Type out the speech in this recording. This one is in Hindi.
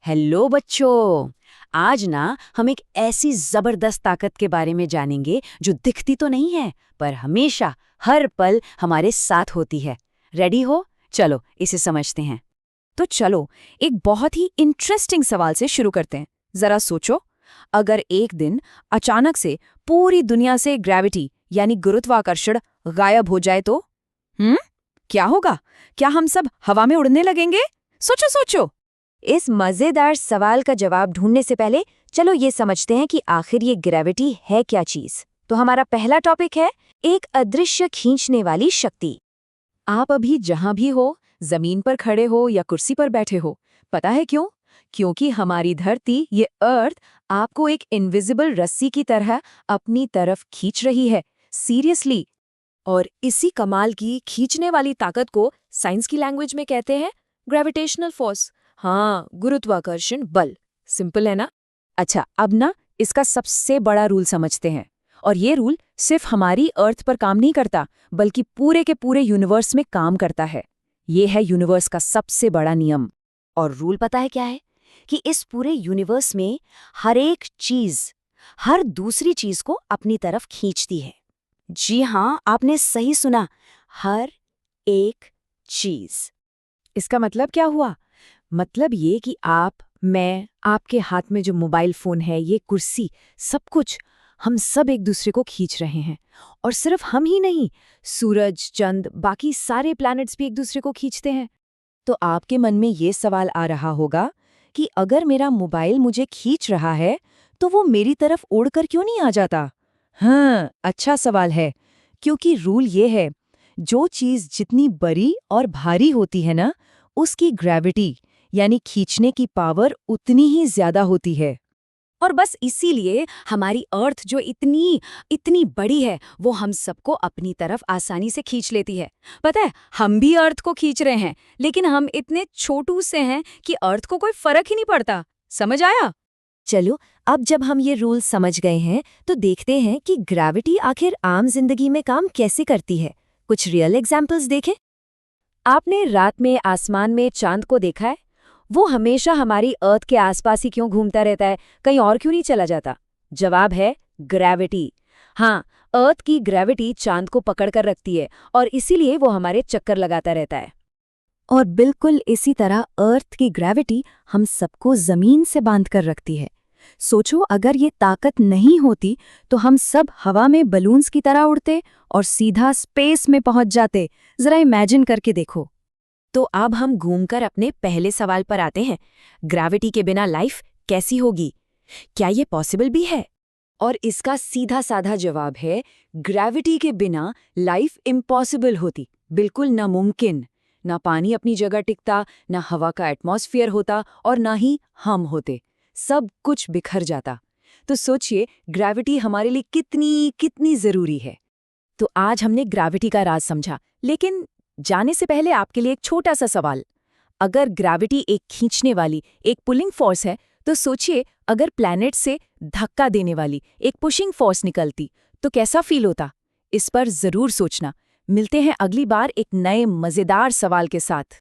हेलो बच्चों। आज ना हम एक ऐसी जबरदस्त ताकत के बारे में जानेंगे जो दिखती तो नहीं है पर हमेशा हर पल हमारे साथ होती है। रेडी हो? चलो इसे समझते हैं। तो चलो एक बहुत ही इंटरेस्टिंग सवाल से शुरू करते हैं। जरा सोचो, अगर एक दिन अचानक से पूरी दुनिया से ग्रेविटी यानी गुरुत्वाकर्षण गायब हो जाए तो क्या होगा? क्या हम सब हवा में उड़ने लगेंगे? सोचो सोचो। इस मजेदार सवाल का जवाब ढूंढने से पहले चलो ये समझते हैं कि आखिर ये ग्रेविटी है क्या चीज। तो हमारा पहला टॉपिक है एक अदृश्य खींचने वाली शक्ति। आप अभी जहां भी हो, जमीन पर खड़े हो या कुर्सी पर बैठे हो, पता है क्यों? क्योंकि हमारी धरती, ये अर्थ, आपको एक इनविजिबल रस्सी की तरह अपनी तरफ खींच रही है। सीरियसली। और इसी कमाल की खींचने वाली ताकत को साइंस की लैंग्वेज में कहते हैं ग्रेविटेशनल फोर्स। हाँ, गुरुत्वाकर्षण बल। सिंपल है ना? अच्छा, अब ना इसका सबसे बड़ा रूल समझते हैं। और ये रूल सिर्फ हमारी अर्थ पर काम नहीं करता, बल्कि पूरे के पूरे यूनिवर्स में काम करता है। ये है यूनिवर्स का सबसे बड़ा नियम। और रूल पता है क्या है? कि इस पूरे यूनिवर्स में हर एक चीज, हर दूसरी चीज को अपनी तरफ खींचती है। जी हाँ, आपने सही सुना, हर एक चीज। इसका मतलब क्या हुआ? मतलब ये कि आप, मैं, आपके हाथ में जो मोबाइल फोन है, ये कुर्सी, सब कुछ, हम सब एक दूसरे को खींच रहे हैं। और सिर्फ हम ही नहीं, सूरज, चंद, बाकी सारे प्लैनेट्स भी एक दूसरे को खींचते हैं। तो आपके मन में ये सवाल आ रहा होगा कि अगर मेरा मोबाइल मुझे खींच रहा है तो वो मेरी तरफ उड़कर क्यों नहीं आ जाता? हाँ, अच्छा सवाल है। क्योंकि रूल ये है, जो चीज जितनी बड़ी और भारी होती है ना, उसकी ग्रेविटी यानी खींचने की पावर उतनी ही ज्यादा होती है। और बस इसीलिए हमारी अर्थ जो इतनी इतनी बड़ी है, वो हम सबको अपनी तरफ आसानी से खींच लेती है। पता है, हम भी अर्थ को खींच रहे हैं, लेकिन हम इतने छोटू से हैं कि अर्थ को कोई फर्क ही नहीं पड़ता। समझ आया? चलो, अब जब हम ये रूल समझ गए हैं तो देखते हैं कि ग्रेविटी आखिर आम जिंदगी में काम कैसे करती है। कुछ रियल एग्जाम्पल्स देखें। आपने रात में आसमान में चांद को देखा है? वो हमेशा हमारी अर्थ के आसपास ही क्यों घूमता रहता है, कहीं और क्यों नहीं चला जाता? जवाब है ग्रेविटी। हाँ, अर्थ की ग्रेविटी चांद को पकड़ कर रखती है और इसीलिए वो हमारे चक्कर लगाता रहता है। और बिल्कुल इसी तरह अर्थ की ग्रेविटी हम सबको जमीन से बांध कर रखती है। सोचो, अगर ये ताकत नहीं होती तो हम सब हवा में बलून्स की तरह उड़ते और सीधा स्पेस में पहुंच जाते। जरा इमेजिन करके देखो। तो अब हम घूमकर अपने पहले सवाल पर आते हैं। ग्रेविटी के बिना लाइफ कैसी होगी? क्या ये पॉसिबल भी है? और इसका सीधा साधा जवाब है, ग्रेविटी के बिना लाइफ इम्पॉसिबल होती, बिल्कुल नामुमकिन। ना पानी अपनी जगह टिकता, ना हवा का एटमॉस्फेयर होता और ना ही हम होते। सब कुछ बिखर जाता। तो सोचिए, ग्रेविटी हमारे लिए कितनी कितनी जरूरी है। तो आज हमने ग्रेविटी का राज समझा, लेकिन जाने से पहले आपके लिए एक छोटा सा सवाल। अगर ग्रेविटी एक खींचने वाली, एक पुलिंग फोर्स है, तो सोचिए अगर प्लैनेट से धक्का देने वाली एक पुशिंग फोर्स निकलती तो कैसा फील होता? इस पर जरूर सोचना। मिलते हैं अगली बार एक नए मजेदार सवाल के साथ।